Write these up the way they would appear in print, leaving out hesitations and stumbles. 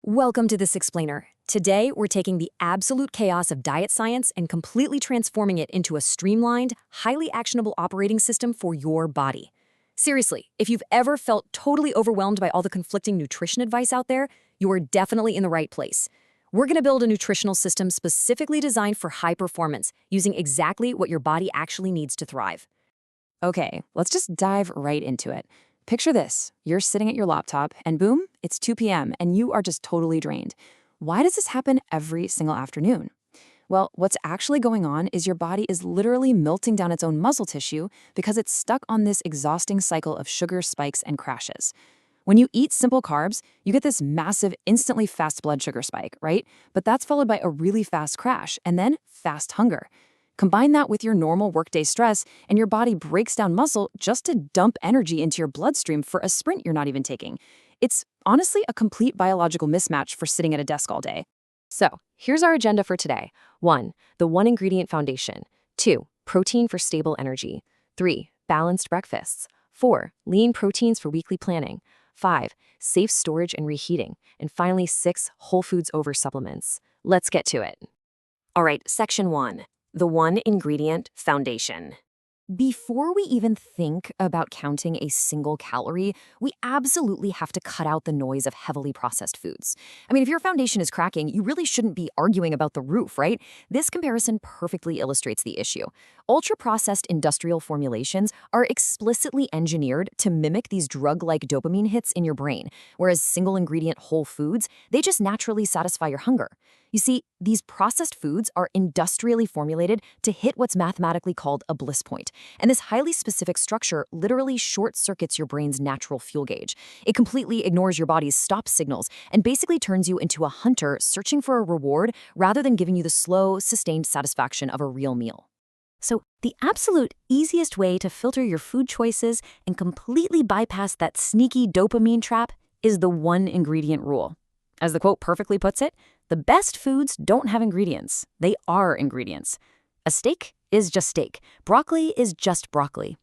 Welcome to This Explainer. Today, we're taking the absolute chaos of diet science and completely transforming it into a streamlined, highly actionable operating system for your body. Seriously, if you've ever felt totally overwhelmed by all the conflicting nutrition advice out there, you are definitely in the right place. We're going to build a nutritional system specifically designed for high performance, using exactly what your body actually needs to thrive. Okay, let's just dive right into it. Picture this. You're sitting at your laptop, and boom, it's 2 p.m., and you are just totally drained. Why does this happen every single afternoon? Well, what's actually going on is your body is literally melting down its own muscle tissue because it's stuck on this exhausting cycle of sugar spikes and crashes. When you eat simple carbs, you get this massive, instantly fast blood sugar spike, right? But that's followed by a really fast crash, and then fast hunger. Combine that with your normal workday stress, and your body breaks down muscle just to dump energy into your bloodstream for a sprint you're not even taking. It's honestly a complete biological mismatch for sitting at a desk all day. So, here's our agenda for today. 1. The one-ingredient foundation. 2. Protein for stable energy. 3. Balanced breakfasts. 4. Lean proteins for weekly planning. 5. Safe storage and reheating. And finally, 6. Whole foods over supplements. Let's get to it. All right, Section 1. The one-ingredient foundation. Before we even think about counting a single calorie, we absolutely have to cut out the noise of heavily processed foods. I mean, if your foundation is cracking, you really shouldn't be arguing about the roof, right? This comparison perfectly illustrates the issue. Ultra-processed industrial formulations are explicitly engineered to mimic these drug-like dopamine hits in your brain, whereas single-ingredient whole foods, they just naturally satisfy your hunger. You see, these processed foods are industrially formulated to hit what's mathematically called a bliss point. And this highly specific structure literally short-circuits your brain's natural fuel gauge. It completely ignores your body's stop signals and basically turns you into a hunter searching for a reward rather than giving you the slow, sustained satisfaction of a real meal. So, the absolute easiest way to filter your food choices and completely bypass that sneaky dopamine trap is the one-ingredient rule. As the quote perfectly puts it, the best foods don't have ingredients. They are ingredients. A steak is just steak. Broccoli is just broccoli.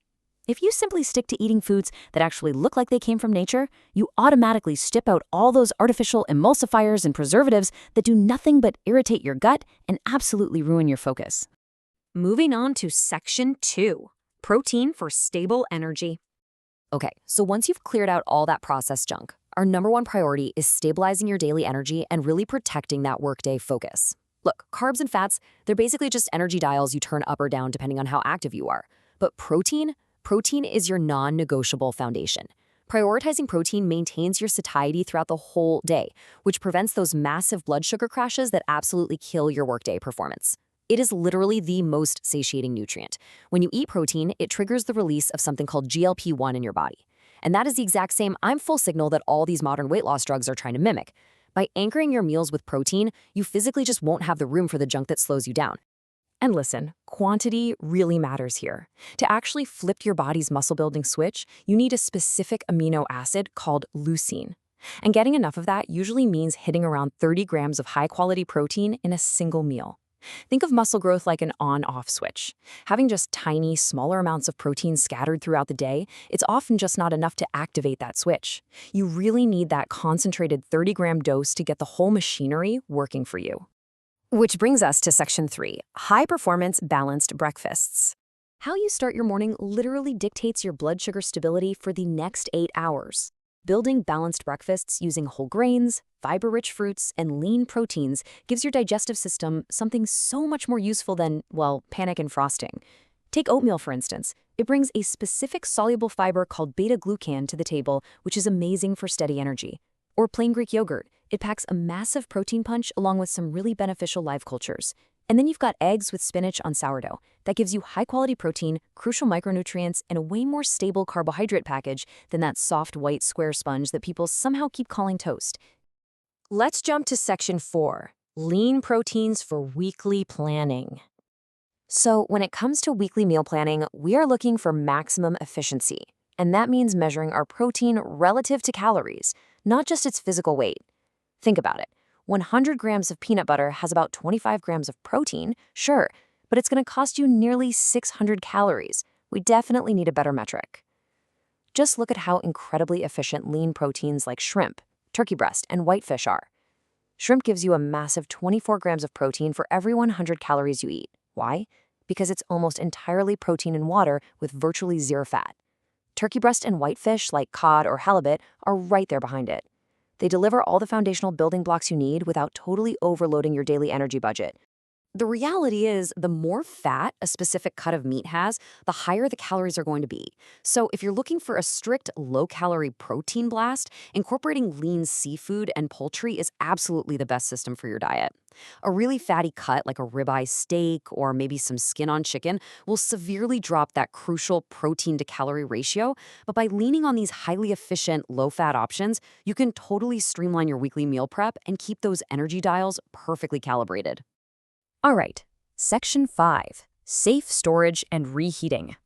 If you simply stick to eating foods that actually look like they came from nature, you automatically strip out all those artificial emulsifiers and preservatives that do nothing but irritate your gut and absolutely ruin your focus. Moving on to Section 2, protein for stable energy. Okay, so once you've cleared out all that processed junk, our number one priority is stabilizing your daily energy and really protecting that workday focus. Look, carbs and fats, they're basically just energy dials you turn up or down depending on how active you are. But protein is your non-negotiable foundation. Prioritizing protein maintains your satiety throughout the whole day, which prevents those massive blood sugar crashes that absolutely kill your workday performance. It is literally the most satiating nutrient. When you eat protein, it triggers the release of something called GLP-1 in your body. And that is the exact same I'm full signal that all these modern weight loss drugs are trying to mimic. By anchoring your meals with protein, you physically just won't have the room for the junk that slows you down. And listen, quantity really matters here. To actually flip your body's muscle-building switch, you need a specific amino acid called leucine. And getting enough of that usually means hitting around 30 grams of high-quality protein in a single meal. Think of muscle growth like an on-off switch. Having just tiny, smaller amounts of protein scattered throughout the day, it's often just not enough to activate that switch. You really need that concentrated 30-gram dose to get the whole machinery working for you. Which brings us to Section 3, high-performance balanced breakfasts. How you start your morning literally dictates your blood sugar stability for the next 8 hours. Building balanced breakfasts using whole grains, fiber-rich fruits, and lean proteins gives your digestive system something so much more useful than, well, panic and frosting. Take oatmeal, for instance. It brings a specific soluble fiber called beta-glucan to the table, which is amazing for steady energy. Or plain Greek yogurt. It packs a massive protein punch along with some really beneficial live cultures. And then you've got eggs with spinach on sourdough. That gives you high-quality protein, crucial micronutrients, and a way more stable carbohydrate package than that soft white square sponge that people somehow keep calling toast. Let's jump to Section 4, lean proteins for weekly planning. So when it comes to weekly meal planning, we are looking for maximum efficiency. And that means measuring our protein relative to calories, not just its physical weight. Think about it. 100 grams of peanut butter has about 25 grams of protein, sure, but it's going to cost you nearly 600 calories. We definitely need a better metric. Just look at how incredibly efficient lean proteins like shrimp, turkey breast, and whitefish are. Shrimp gives you a massive 24 grams of protein for every 100 calories you eat. Why? Because it's almost entirely protein and water with virtually zero fat. Turkey breast and whitefish, like cod or halibut, are right there behind it. They deliver all the foundational building blocks you need without totally overloading your daily energy budget. The reality is, the more fat a specific cut of meat has, the higher the calories are going to be. So if you're looking for a strict low-calorie protein blast, incorporating lean seafood and poultry is absolutely the best system for your diet. A really fatty cut, like a ribeye steak or maybe some skin on chicken, will severely drop that crucial protein to calorie ratio. But by leaning on these highly efficient, low-fat options, you can totally streamline your weekly meal prep and keep those energy dials perfectly calibrated. All right, Section 5, Safe Storage and Reheating.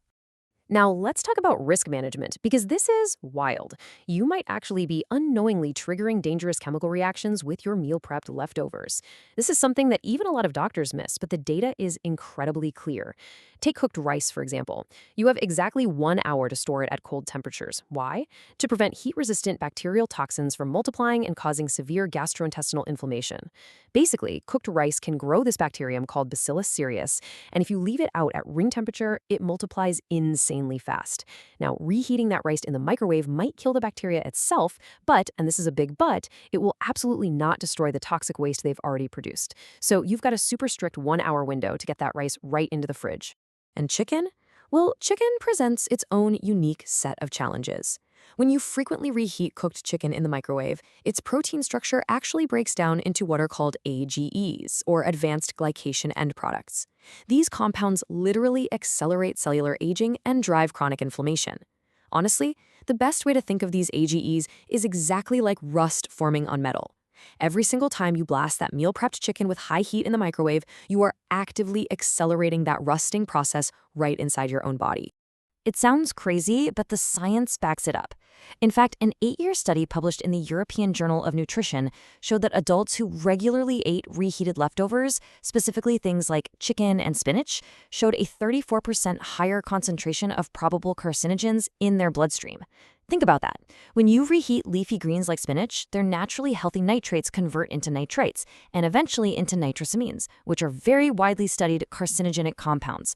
Now, let's talk about risk management, because this is wild. You might actually be unknowingly triggering dangerous chemical reactions with your meal prepped leftovers. This is something that even a lot of doctors miss, but the data is incredibly clear. Take cooked rice, for example. You have exactly 1 hour to store it at cold temperatures. Why? To prevent heat-resistant bacterial toxins from multiplying and causing severe gastrointestinal inflammation. Basically, cooked rice can grow this bacterium called Bacillus cereus, and if you leave it out at room temperature, it multiplies insanely fast. Now, reheating that rice in the microwave might kill the bacteria itself, but, and this is a big but, it will absolutely not destroy the toxic waste they've already produced. So you've got a super strict 1 hour window to get that rice right into the fridge. And chicken? Well, chicken presents its own unique set of challenges. When you frequently reheat cooked chicken in the microwave, its protein structure actually breaks down into what are called AGEs, or advanced glycation end products. These compounds literally accelerate cellular aging and drive chronic inflammation. Honestly, the best way to think of these AGEs is exactly like rust forming on metal. Every single time you blast that meal-prepped chicken with high heat in the microwave, you are actively accelerating that rusting process right inside your own body. It sounds crazy, but the science backs it up. In fact, an 8-year study published in the European Journal of Nutrition showed that adults who regularly ate reheated leftovers, specifically things like chicken and spinach, showed a 34% higher concentration of probable carcinogens in their bloodstream. Think about that. When you reheat leafy greens like spinach, their naturally healthy nitrates convert into nitrates, and eventually into nitrosamines, which are very widely studied carcinogenic compounds.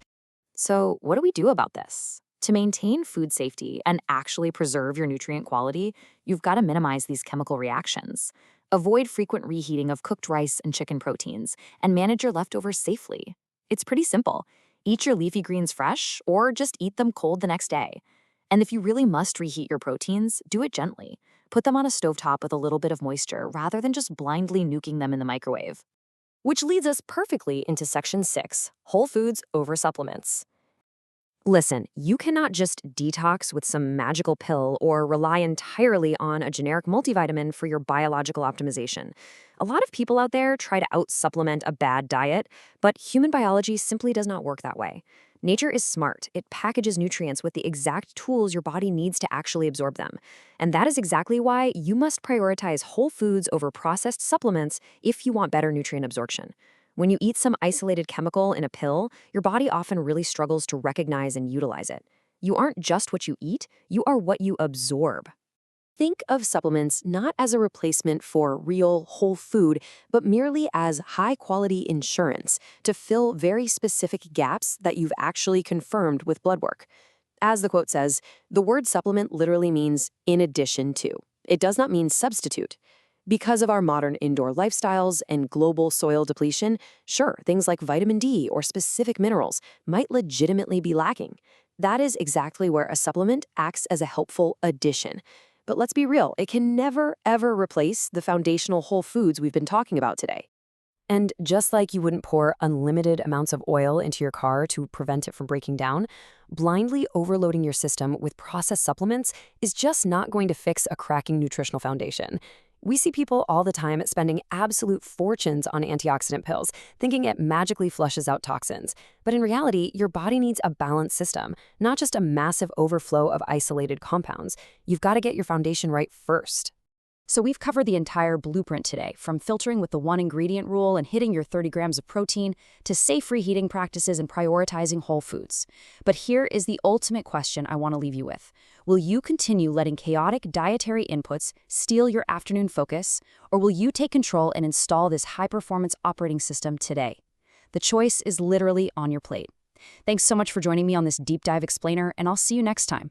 So what do we do about this? To maintain food safety and actually preserve your nutrient quality, you've got to minimize these chemical reactions. Avoid frequent reheating of cooked rice and chicken proteins, and manage your leftovers safely. It's pretty simple. Eat your leafy greens fresh, or just eat them cold the next day. And if you really must reheat your proteins, do it gently. Put them on a stovetop with a little bit of moisture rather than just blindly nuking them in the microwave. Which leads us perfectly into Section 6, Whole Foods over Supplements. Listen, you cannot just detox with some magical pill or rely entirely on a generic multivitamin for your biological optimization. A lot of people out there try to out-supplement a bad diet, but human biology simply does not work that way. Nature is smart. It packages nutrients with the exact tools your body needs to actually absorb them. And that is exactly why you must prioritize whole foods over processed supplements if you want better nutrient absorption. When you eat some isolated chemical in a pill, your body often really struggles to recognize and utilize it. You aren't just what you eat, you are what you absorb. Think of supplements not as a replacement for real, whole food, but merely as high-quality insurance to fill very specific gaps that you've actually confirmed with blood work. As the quote says, the word supplement literally means in addition to. It does not mean substitute. Because of our modern indoor lifestyles and global soil depletion, sure, things like vitamin D or specific minerals might legitimately be lacking. That is exactly where a supplement acts as a helpful addition. But let's be real, it can never, ever replace the foundational whole foods we've been talking about today. And just like you wouldn't pour unlimited amounts of oil into your car to prevent it from breaking down, blindly overloading your system with processed supplements is just not going to fix a cracking nutritional foundation. We see people all the time spending absolute fortunes on antioxidant pills, thinking it magically flushes out toxins. But in reality, your body needs a balanced system, not just a massive overflow of isolated compounds. You've got to get your foundation right first. So we've covered the entire blueprint today, from filtering with the one ingredient rule and hitting your 30 grams of protein to safe reheating practices and prioritizing whole foods. But here is the ultimate question I want to leave you with. Will you continue letting chaotic dietary inputs steal your afternoon focus, or will you take control and install this high-performance operating system today? The choice is literally on your plate. Thanks so much for joining me on this deep dive explainer, and I'll see you next time.